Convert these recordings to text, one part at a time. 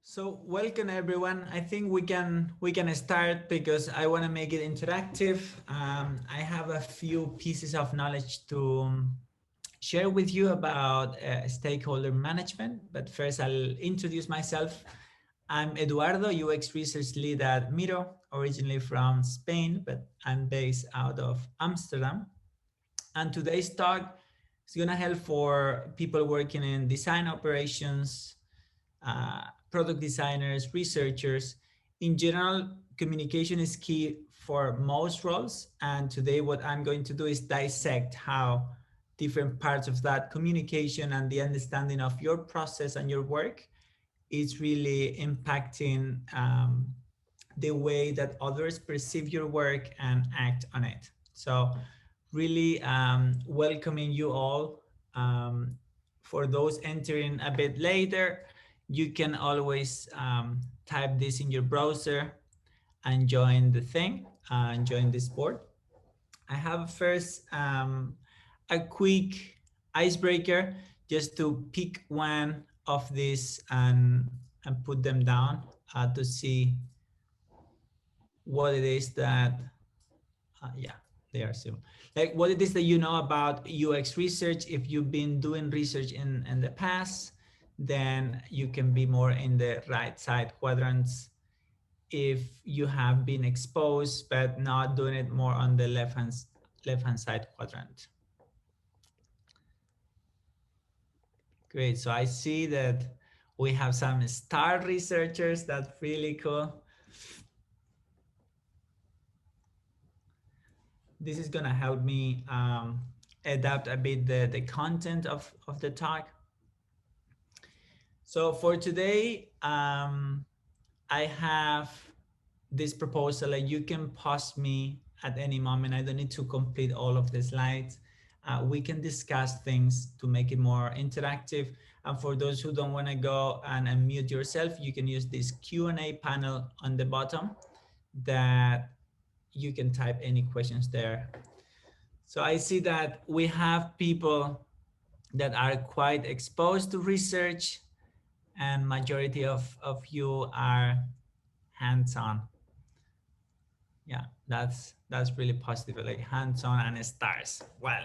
So welcome everyone. I think we can start because I want to make it interactive. I have a few pieces of knowledge to share with you about stakeholder management. But first, I'll introduce myself. I'm Eduardo, UX research lead at Miro, originally from Spain, but I'm based out of Amsterdam. And today's talk is gonna help for people working in design operations, product designers, researchers. In general, communication is key for most roles. And today, what I'm going to do is dissect how different parts of that communication and the understanding of your process and your work is really impacting the way that others perceive your work and act on it. So, really welcoming you all. For those entering a bit later, you can always type this in your browser and join the thing and join this board. I have first a quick icebreaker just to pick one of these and put them down to see what it is that, yeah, they are similar. Like what it is that you know about UX research. If you've been doing research in the past, then you can be more in the right side quadrants. If you have been exposed but not doing it, more on the left hand side quadrant. Great. So I see that we have some star researchers. That's really cool. This is going to help me adapt a bit the content of the talk. So for today, I have this proposal. Like you can pause me at any moment. I don't need to complete all of the slides. We can discuss things to make it more interactive. And for those who don't want to go and unmute yourself, you can use this Q&A panel on the bottom that you can type any questions there. So I see that we have people that are quite exposed to research, and majority of you are hands-on. Yeah, that's really positive, like hands-on and stars. Well,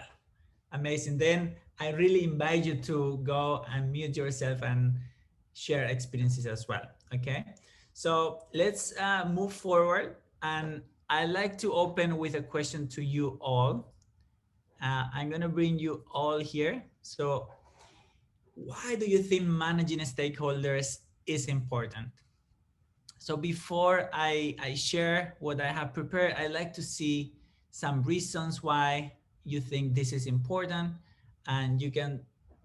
amazing. Then I really invite you to go and mute yourself and share experiences as well. Okay, so let's move forward, and I like to open with a question to you all. I'm gonna bring you all here. So why do you think managing stakeholders is important? So before I share what I have prepared, I like to see some reasons why you think this is important. And you can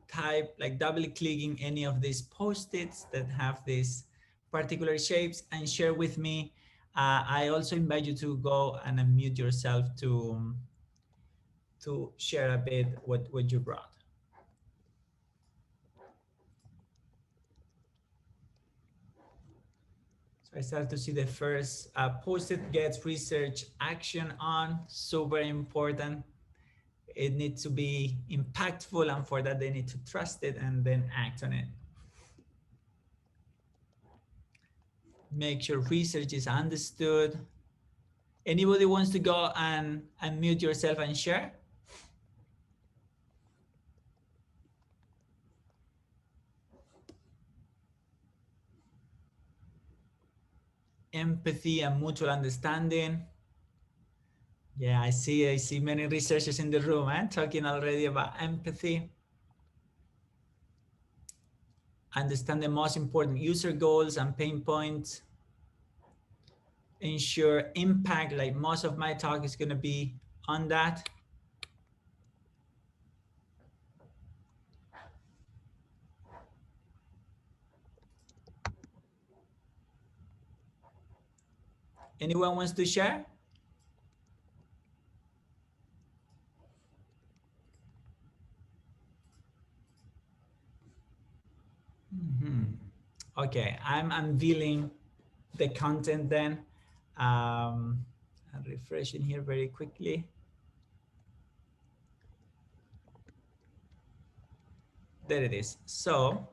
type, like double clicking any of these post-its that have these particular shapes and share with me. I also invite you to go and unmute yourself to share a bit what you brought. So I start to see the first post-it gets research action on, super important. It needs to be impactful, and for that they need to trust it and then act on it. Make sure research is understood. Anybody wants to go and unmute yourself and share? Empathy and mutual understanding. Yeah, I see many researchers in the room talking already about empathy. Understand the most important user goals and pain points. Ensure impact, like most of my talk is going to be on that. Anyone wants to share? Okay, I'm unveiling the content then. I'm refreshing here very quickly. There it is. So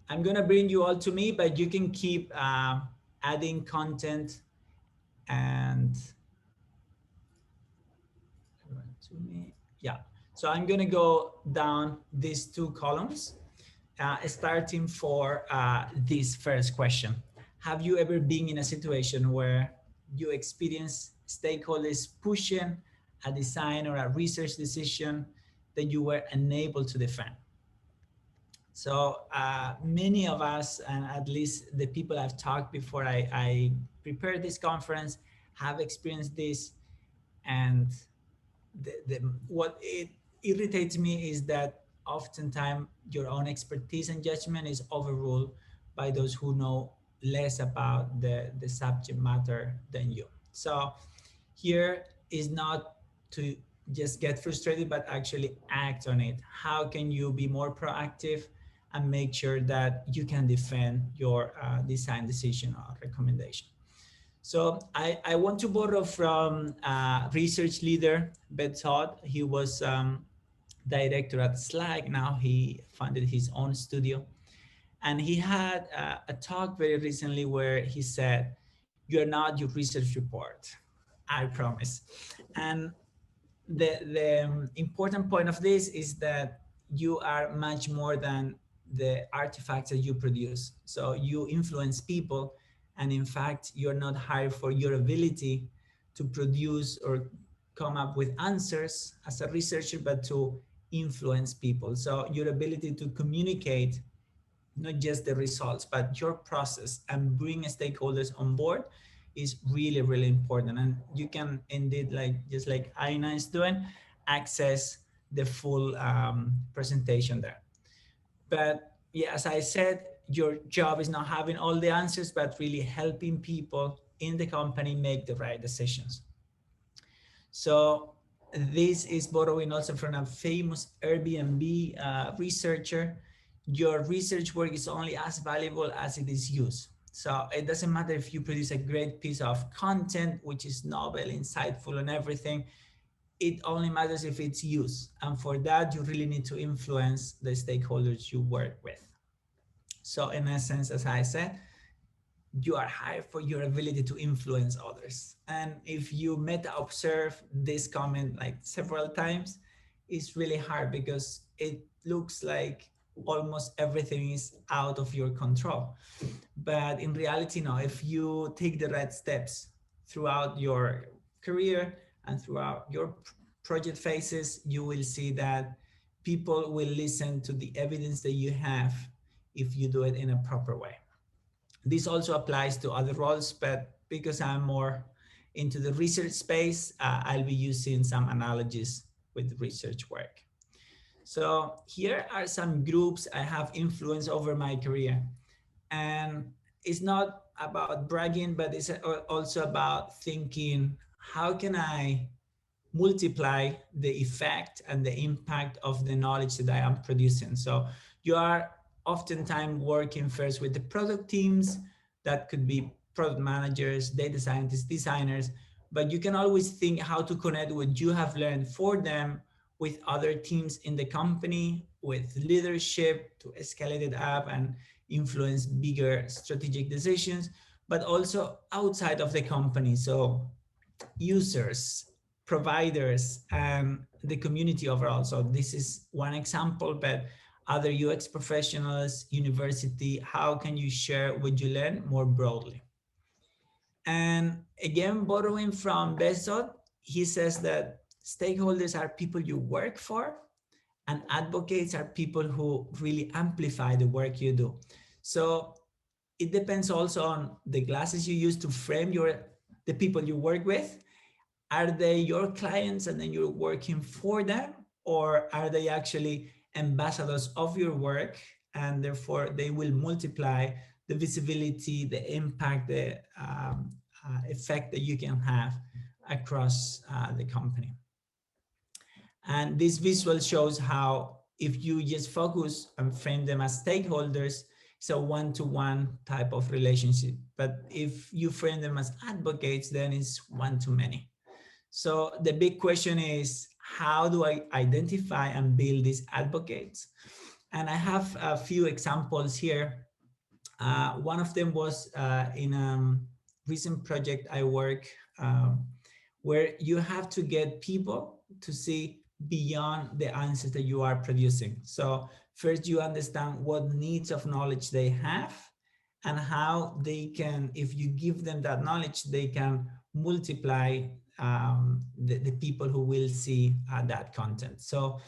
I'm gonna bring you all to me, but you can keep adding content and to me. Yeah. So I'm gonna go down these two columns, starting for this first question. Have you ever been in a situation where you experience stakeholders pushing a design or a research decision that you were unable to defend? So many of us, and at least the people I've talked before I prepared this conference, have experienced this. And what it irritates me is that oftentimes your own expertise and judgment is overruled by those who know less about the subject matter than you. So here is not to just get frustrated, but actually act on it. How can you be more proactive and make sure that you can defend your design decision or recommendation? So I want to borrow from research leader, Beth Todd. He was director at Slack. Now he funded his own studio. And he had a talk very recently where he said, "You are not your research report, I promise." And the important point of this is that you are much more than the artifacts that you produce. So you influence people, and in fact, you're not hired for your ability to produce or come up with answers as a researcher, but to influence people. So your ability to communicate not just the results, but your process and bring stakeholders on board is really, really important. And you can indeed, like just like Aina is doing, access the full presentation there. But yeah, as I said, your job is not having all the answers, but really helping people in the company make the right decisions. So this is borrowing also from a famous Airbnb researcher. Your research work is only as valuable as it is used. So it doesn't matter if you produce a great piece of content, which is novel, insightful, and everything. It only matters if it's used. And for that, you really need to influence the stakeholders you work with. So in essence, as I said, you are hired for your ability to influence others. And if you meta observe this comment like several times, it's really hard because it looks like almost everything is out of your control. But in reality, no, if you take the right steps throughout your career and throughout your project phases, you will see that people will listen to the evidence that you have if you do it in a proper way. This also applies to other roles, but because I'm more into the research space, I'll be using some analogies with research work. So here are some groups I have influenced over my career. And it's not about bragging, but it's also about thinking, how can I multiply the effect and the impact of the knowledge that I am producing? So you are oftentimes working first with the product teams. That could be product managers, data scientists, designers, but you can always think how to connect what you have learned for them with other teams in the company, with leadership to escalate it up and influence bigger strategic decisions, but also outside of the company. So users, providers, and the community overall. So this is one example, but other UX professionals, university, how can you share what you learn more broadly? And again, borrowing from Bezos, he says that stakeholders are people you work for, and advocates are people who really amplify the work you do. So it depends also on the glasses you use to frame the people you work with. Are they your clients and then you're working for them, or are they actually ambassadors of your work, and therefore they will multiply the visibility, the impact, the effect that you can have across the company? And this visual shows how if you just focus and frame them as stakeholders, it's a one-to-one type of relationship. But if you frame them as advocates, then it's one-to-many. So the big question is, how do I identify and build these advocates? And I have a few examples here. One of them was in a recent project I work, where you have to get people to see beyond the answers that you are producing. So first you understand what needs of knowledge they have and how they can, if you give them that knowledge, they can multiply the people who will see that content. So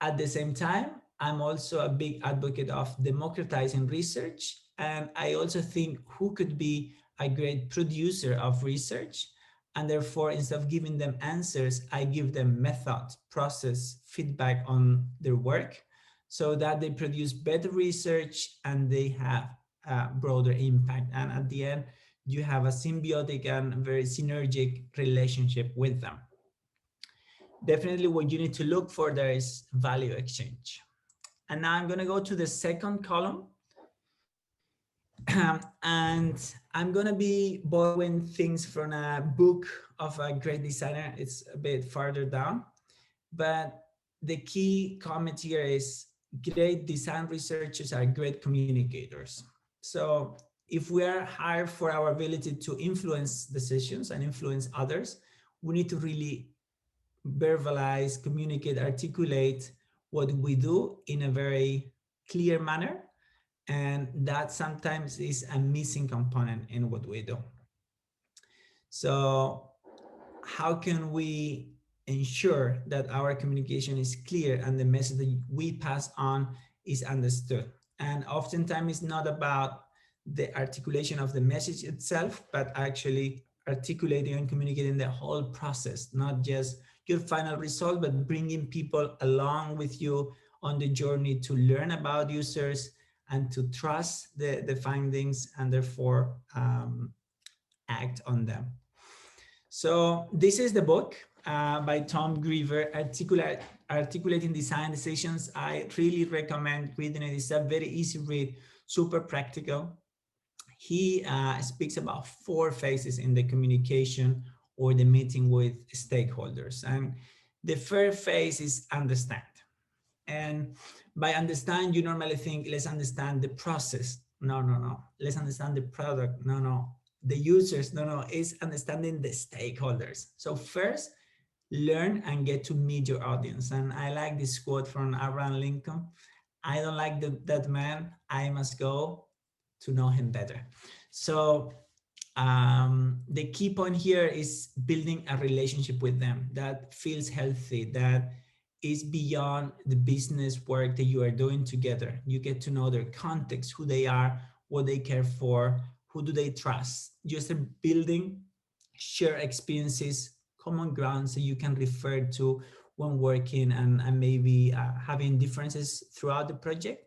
at the same time, I'm also a big advocate of democratizing research. And I also think who could be a great producer of research. And therefore, instead of giving them answers, I give them method, process, feedback on their work so that they produce better research and they have a broader impact. And at the end, you have a symbiotic and very synergic relationship with them. Definitely what you need to look for there is value exchange. And now I'm going to go to the second column. And I'm going to be borrowing things from a book of a great designer. It's a bit farther down. But the key comment here is great design researchers are great communicators. So if we are hired for our ability to influence decisions and influence others, we need to really verbalize, communicate, articulate what we do in a very clear manner. And that sometimes is a missing component in what we do. So how can we ensure that our communication is clear and the message that we pass on is understood? And oftentimes it's not about the articulation of the message itself, but actually articulating and communicating the whole process, not just your final result, but bringing people along with you on the journey to learn about users and to trust the findings and therefore act on them. So this is the book by Tom Griever, Articulating Design Decisions. I really recommend reading it. It's a very easy read, super practical. He speaks about 4 phases in the communication or the meeting with stakeholders. And the first phase is understand. And by understand, you normally think, let's understand the process. No, no, no. Let's understand the product. No, no. The users. No, no. It's understanding the stakeholders. So first, learn and get to meet your audience. And I like this quote from Abraham Lincoln. I don't like that man. I must go to know him better. So the key point here is building a relationship with them that feels healthy, that is beyond the business work that you are doing together. You get to know their context, who they are, what they care for, who do they trust. Just building shared experiences, common grounds that you can refer to when working and maybe having differences throughout the project.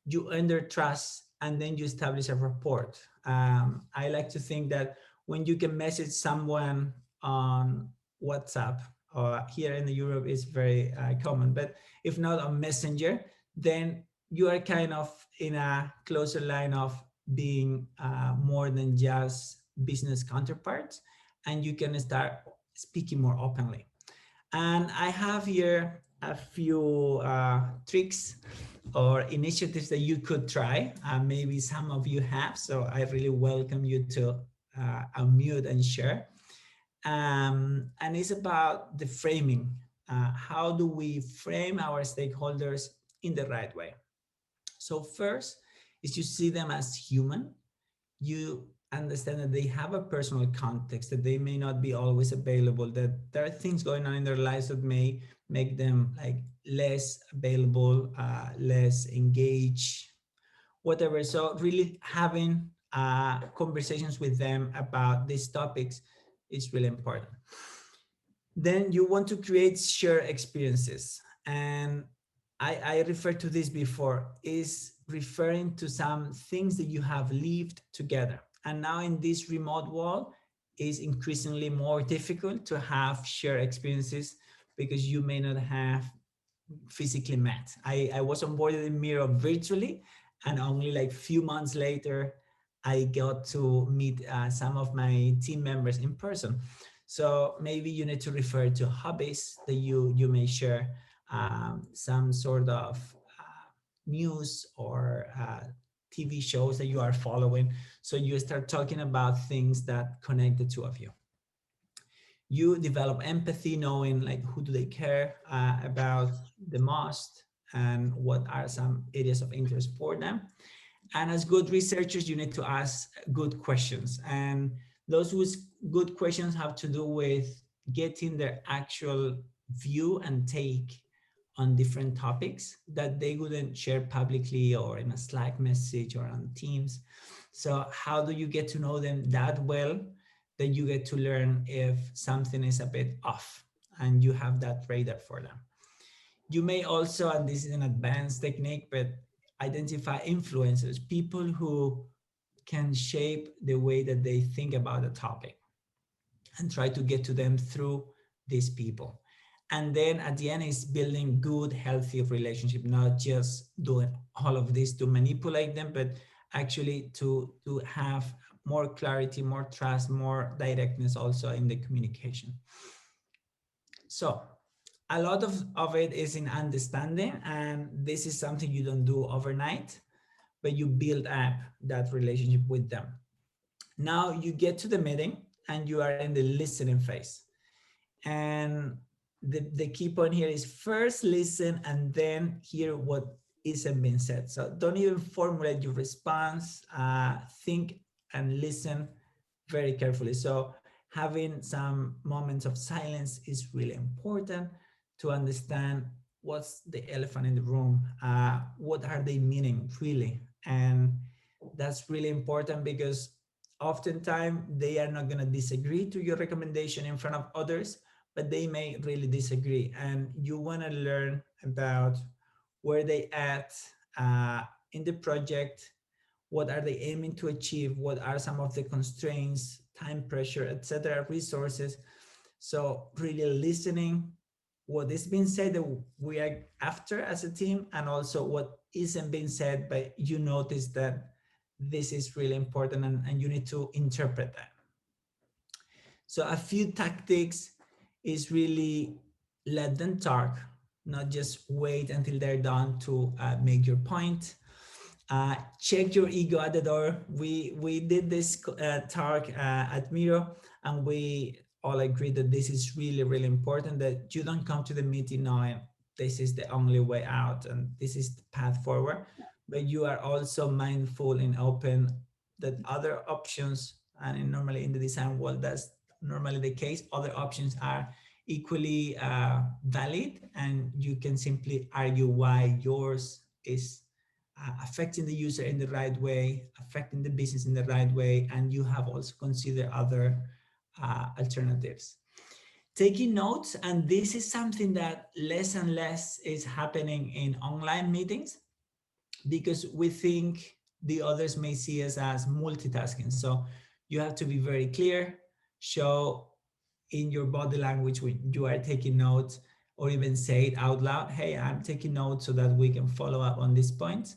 You earn their trust and then you establish a rapport. I like to think that when you can message someone on WhatsApp, or here in Europe is very common, but if not on Messenger, then you are kind of in a closer line of being more than just business counterparts, and you can start speaking more openly. And I have here a few tricks or initiatives that you could try. Maybe some of you have, so I really welcome you to unmute and share. And it's about the framing. How do we frame our stakeholders in the right way? So first is you see them as human. You understand that they have a personal context, that they may not be always available, that there are things going on in their lives that may make them like less available, less engaged, whatever. So really having conversations with them about these topics is really important. Then you want to create shared experiences. And I referred to this before, is referring to some things that you have lived together. And now in this remote world, is increasingly more difficult to have shared experiences because you may not have physically met. I was onboarded in Miro virtually, and only like few months later, I got to meet some of my team members in person. So maybe you need to refer to hobbies that you may share, some sort of news or TV shows that you are following. So you start talking about things that connect the two of you. You develop empathy, knowing like who do they care about the most and what are some areas of interest for them. And as good researchers, you need to ask good questions. And those with good questions have to do with getting their actual view and take on different topics that they wouldn't share publicly or in a Slack message or on Teams. So how do you get to know them that well that you get to learn if something is a bit off and you have that radar for them? You may also, and this is an advanced technique, but identify influencers, people who can shape the way that they think about a topic, and try to get to them through these people. And then at the end is building good, healthy relationship, not just doing all of this to manipulate them, but actually to have more clarity, more trust, more directness also in the communication. So a lot of it is in understanding, and this is something you don't do overnight, but you build up that relationship with them. Now you get to the meeting and you are in the listening phase. And the key point here is first listen and then hear what isn't being said. So don't even formulate your response, think and listen very carefully. So having some moments of silence is really important to understand what's the elephant in the room, what are they meaning really. And that's really important because oftentimes they are not going to disagree to your recommendation in front of others, but they may really disagree. And you want to learn about where they at in the project, what are they aiming to achieve, what are some of the constraints, time pressure, etc., resources. So really listening what is being said that we are after as a team, and also what isn't being said, but you notice that this is really important and you need to interpret that. So a few tactics is really let them talk, not just wait until they're done to make your point. Check your ego at the door. We did this talk at Miro, and we all agreed that this is really, really important, that you don't come to the meeting knowing this is the only way out and this is the path forward, but you are also mindful and open that other options, and normally in the design world, that's normally the case, other options are equally valid, and you can simply argue why yours is affecting the user in the right way, affecting the business in the right way, and you have also considered other alternatives. Taking notes, and this is something that less and less is happening in online meetings because we think the others may see us as multitasking. So you have to be very clear, show in your body language when you are taking notes, or even say it out loud, hey, I'm taking notes, so that we can follow up on this point.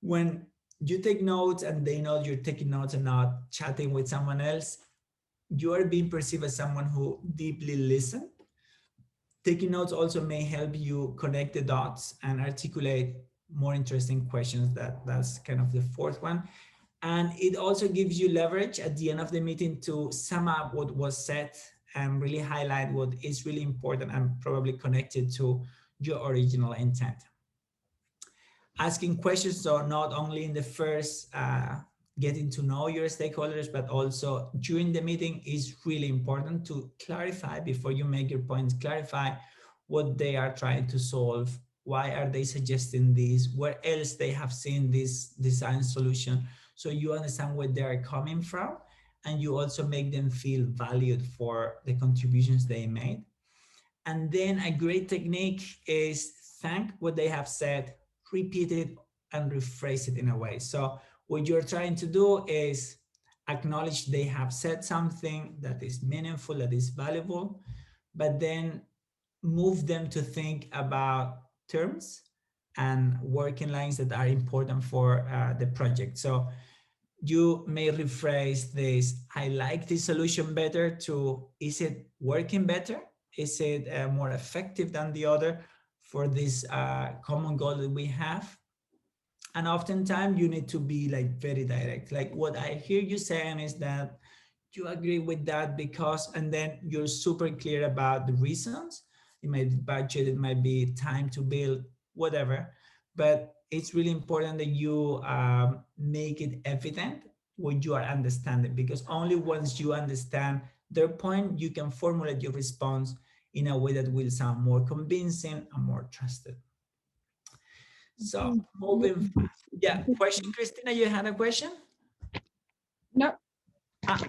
When you take notes and they know you're taking notes and not chatting with someone else, you are being perceived as someone who deeply listens. Taking notes also may help you connect the dots and articulate more interesting questions. That's kind of the fourth one. And it also gives you leverage at the end of the meeting to sum up what was said and really highlight what is really important and probably connected to your original intent. Asking questions, so not only in the first getting to know your stakeholders, but also during the meeting is really important to clarify before you make your points, clarify what they are trying to solve, why are they suggesting this, where else they have seen this design solution, so you understand where they are coming from, and you also make them feel valued for the contributions they made. And then a great technique is thank what they have said, repeat it, and rephrase it in a way. So what you're trying to do is acknowledge they have said something that is meaningful, that is valuable, but then move them to think about terms and working lines that are important for the project. So you may rephrase this, I like this solution better, to, is it working better? Is it more effective than the other for this common goal that we have? And oftentimes you need to be like very direct. Like what I hear you saying is that you agree with that because, and then you're super clear about the reasons. It might be budget, it might be time to build, whatever. But it's really important that you make it evident what you are understanding, because only once you understand their point, you can formulate your response in a way that will sound more convincing and more trusted. So moving fast. Yeah, question, Christina, you had a question? No. Ah,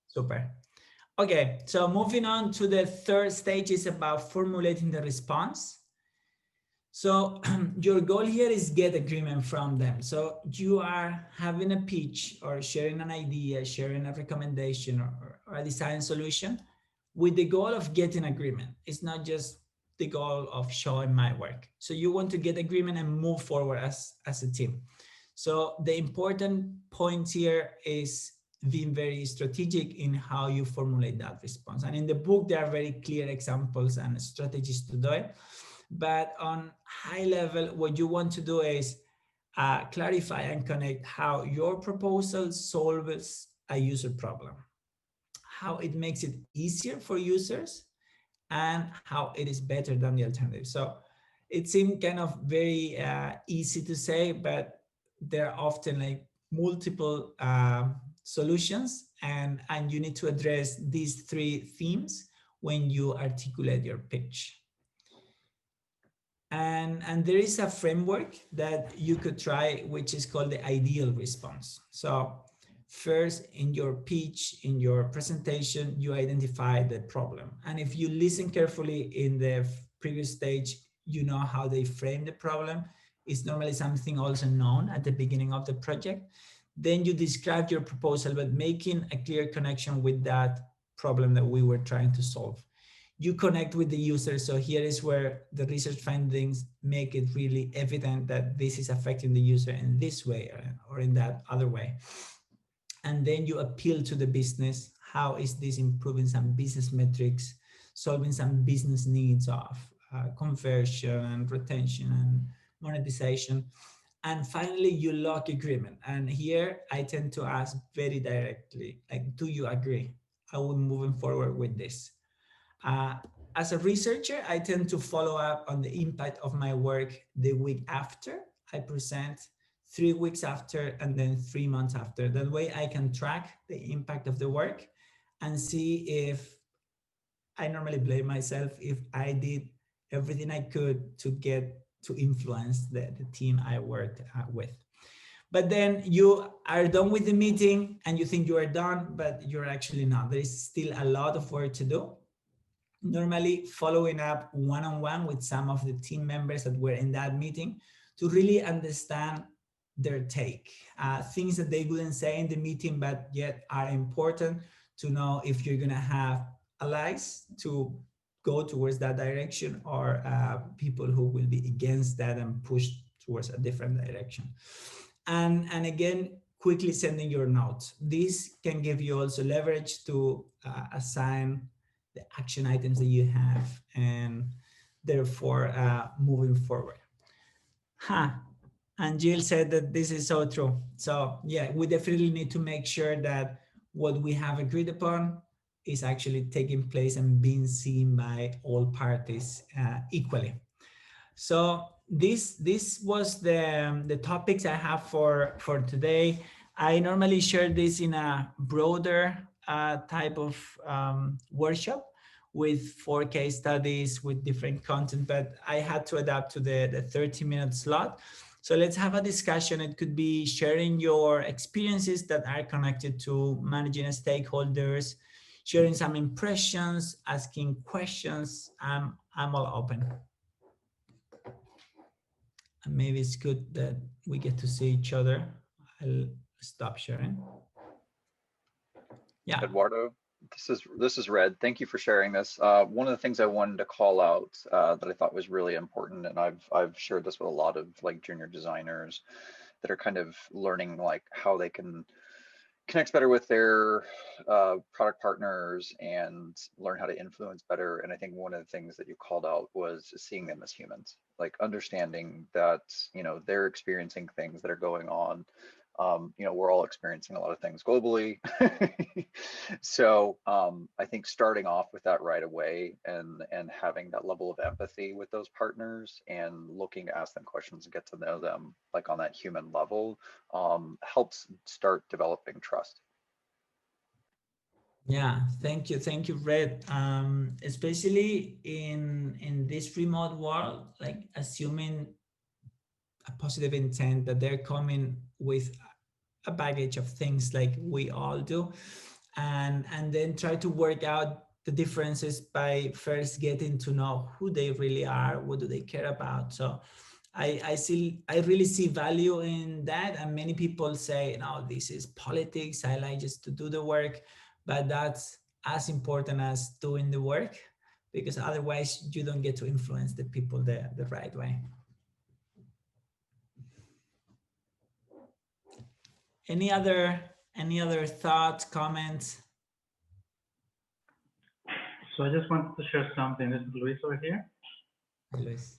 super. Okay, so moving on to the third stage is about formulating the response. So your goal here is get agreement from them. So you are having a pitch or sharing an idea, sharing a recommendation or a design solution with the goal of getting agreement. It's not just the goal of showing my work. So you want to get agreement and move forward as a team. So the important point here is being very strategic in how you formulate that response. And in the book, there are very clear examples and strategies to do it. But on high level, what you want to do is clarify and connect how your proposal solves a user problem, how it makes it easier for users, and how it is better than the alternative. So it seems kind of very easy to say, but there are often like multiple solutions, and you need to address these three themes when you articulate your pitch. And there is a framework that you could try, which is called the ideal response. So first, in your pitch, in your presentation, you identify the problem. And if you listen carefully in the previous stage, you know how they frame the problem. It's normally something also known at the beginning of the project. Then you describe your proposal, but making a clear connection with that problem that we were trying to solve. You connect with the user. So here is where the research findings make it really evident that this is affecting the user in this way or in that other way. And then you appeal to the business. How is this improving some business metrics, solving some business needs of conversion and retention and monetization? And finally, you lock agreement. And here I tend to ask very directly, like, do you agree? Are we moving forward with this? Uh, as a researcher, I tend to follow up on the impact of my work the week after I present, 3 weeks after, and then 3 months after. That way I can track the impact of the work and see if I normally blame myself if I did everything I could to get to influence the team I worked with. But then you are done with the meeting and you think you are done, but you're actually not. There is still a lot of work to do. Normally following up one-on-one with some of the team members that were in that meeting to really understand their take, things that they wouldn't say in the meeting, but yet are important to know if you're going to have allies to go towards that direction or people who will be against that and push towards a different direction. And again, quickly sending your notes. This can give you also leverage to assign the action items that you have and therefore moving forward. Huh. And Jill said that this is so true. So yeah, we definitely need to make sure that what we have agreed upon is actually taking place and being seen by all parties equally. So this was the topics I have for today. I normally share this in a broader type of workshop with 4 case studies with different content, but I had to adapt to the 30-minute slot. So let's have a discussion. It could be sharing your experiences that are connected to managing stakeholders, sharing some impressions, asking questions. I'm all open. And maybe it's good that we get to see each other. I'll stop sharing. Yeah. Eduardo, this is Red. Thank you for sharing this. One of the things I wanted to call out that I thought was really important, and I've shared this with a lot of like junior designers that are kind of learning like how they can connect better with their product partners and learn how to influence better. And I think one of the things that you called out was seeing them as humans, like understanding that, you know, they're experiencing things that are going on. You know, we're all experiencing a lot of things globally. So I think starting off with that right away and having that level of empathy with those partners and looking to ask them questions and get to know them like on that human level helps start developing trust. Yeah, thank you, Red. Especially in this remote world, like assuming a positive intent that they're coming with a baggage of things like we all do, and then try to work out the differences by first getting to know who they really are, what do they care about. So I really see value in that, and many people say, no, this is politics, I like just to do the work, but that's as important as doing the work, because otherwise you don't get to influence the people the right way. Any other thoughts, comments? So I just wanted to share something. This is Luis over here. Luis.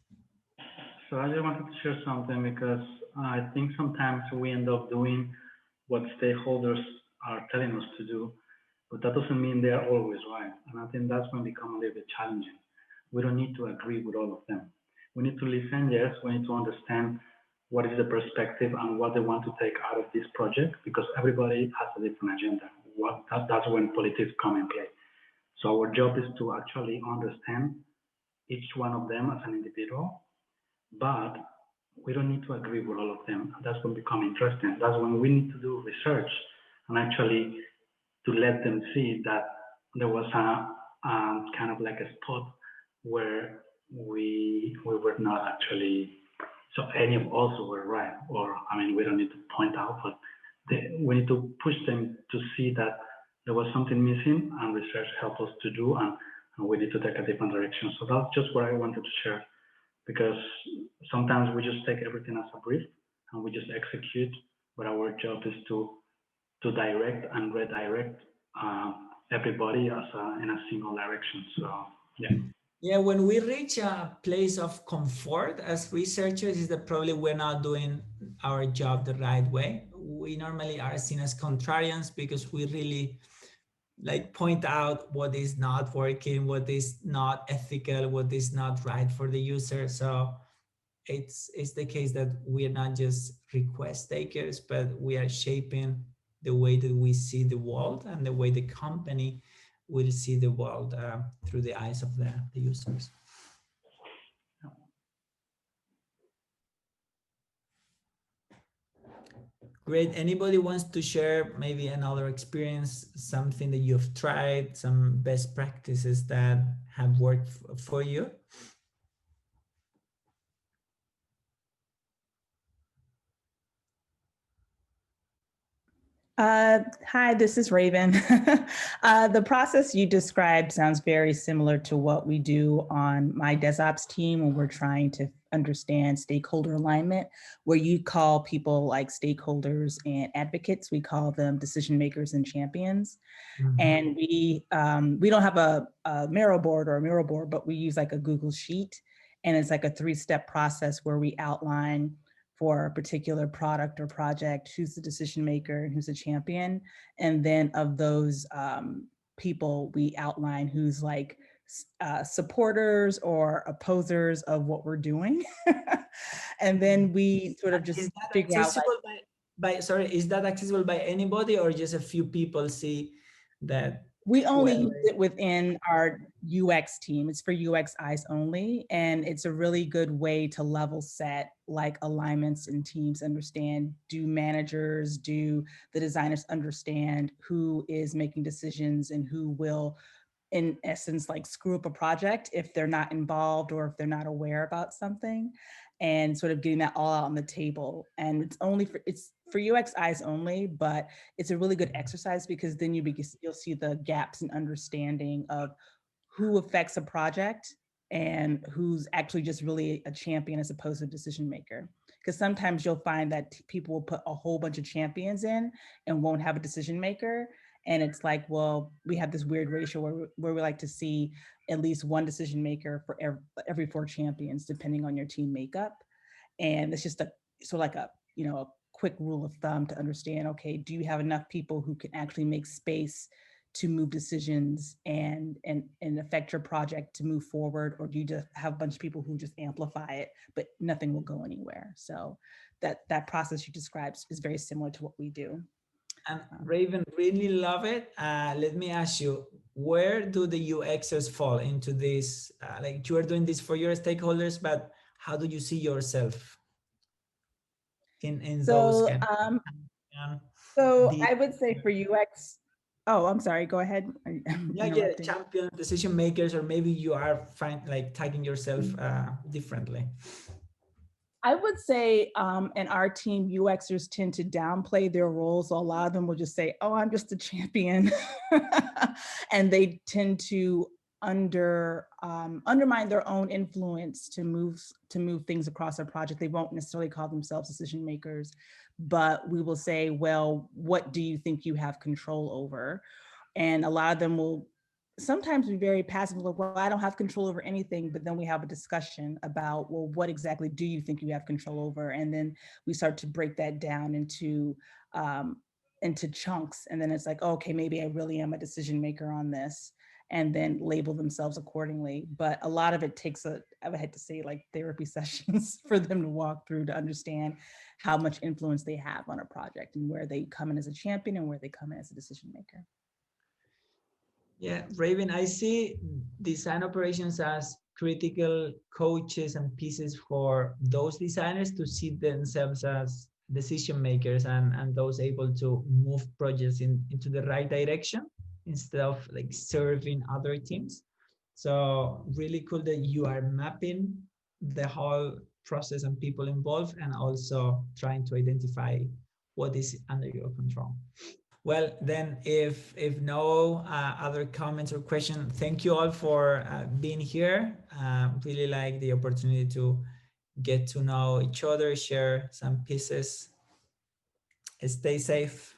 So I just wanted to share something because I think sometimes we end up doing what stakeholders are telling us to do, but that doesn't mean they're always right. And I think that's when it becomes a little bit challenging. We don't need to agree with all of them. We need to listen, yes, we need to understand what is the perspective and what they want to take out of this project, because everybody has a different agenda. That's when politics come in play. So our job is to actually understand each one of them as an individual, but we don't need to agree with all of them. That's when it becomes interesting. That's when we need to do research and actually to let them see that there was a kind of like a spot where we were not actually, so any of us were right, or I mean, we don't need to point out, but we need to push them to see that there was something missing, and research helped us to do, and we need to take a different direction. So that's just what I wanted to share, because sometimes we just take everything as a brief and we just execute, but our job is to direct and redirect everybody as in a single direction. So yeah. Yeah, when we reach a place of comfort as researchers, is that probably we're not doing our job the right way. We normally are seen as contrarians because we really like point out what is not working, what is not ethical, what is not right for the user. So it's the case that we are not just request takers, but we are shaping the way that we see the world and the way the company will see the world through the eyes of the users. Great. Anybody wants to share maybe another experience, something that you've tried, some best practices that have worked for you? Hi, this is Raven. The process you described sounds very similar to what we do on my DevOps team when we're trying to understand stakeholder alignment, where you call people like stakeholders and advocates. We call them decision makers and champions. Mm-hmm. And we don't have a Miro board or a Miro board, but we use like a Google Sheet. And it's like a 3-step process where we outline for a particular product or project, who's the decision maker and who's the champion. And then of those people, we outline who's like supporters or opposers of what we're doing. And then we sort of just figure out is that accessible by anybody or just a few people see that? We only use it within our UX team. It's for UX eyes only. And it's a really good way to level set like alignments in teams, understand, do managers, do the designers understand who is making decisions and who will, in essence, like screw up a project if they're not involved or if they're not aware about something, and sort of getting that all out on the table. And it's for UX eyes only, but it's a really good exercise because then you'll see the gaps in understanding of who affects a project and who's actually just really a champion as opposed to a decision maker. Because sometimes you'll find that people will put a whole bunch of champions in and won't have a decision maker. And it's like, well, we have this weird ratio where we like to see at least one decision maker for every 4 champions, depending on your team makeup. And it's just a sort of like a, you know, a quick rule of thumb to understand, okay, do you have enough people who can actually make space to move decisions and affect your project to move forward, or do you just have a bunch of people who just amplify it, but nothing will go anywhere? So that process you described is very similar to what we do. And Raven, really love it. Let me ask you, where do the UXers fall into this? Like you are doing this for your stakeholders, but how do you see yourself in those So, kind of, so the, I would say for UX, oh, I'm sorry, go ahead. yeah, champion decision makers, or maybe you are tagging yourself differently. I would say in our team, UXers tend to downplay their roles. So a lot of them will just say, oh, I'm just a champion. And they tend to undermine their own influence to move things across a project. They won't necessarily call themselves decision makers, but we will say, well, what do you think you have control over? And a lot of them will sometimes be very passive, like, well, I don't have control over anything, but then we have a discussion about, well, what exactly do you think you have control over? And then we start to break that down into chunks. And then it's like, okay, maybe I really am a decision maker on this, and then label themselves accordingly. But a lot of it takes I would have to say, like therapy sessions for them to walk through to understand how much influence they have on a project and where they come in as a champion and where they come in as a decision maker. Yeah, Raven, I see design operations as critical coaches and pieces for those designers to see themselves as decision makers and those able to move projects into the right direction instead of like serving other teams. So really cool that you are mapping the whole process and people involved, and also trying to identify what is under your control. Well, then, if no other comments or questions, thank you all for being here. Really like the opportunity to get to know each other, share some pieces. Stay safe.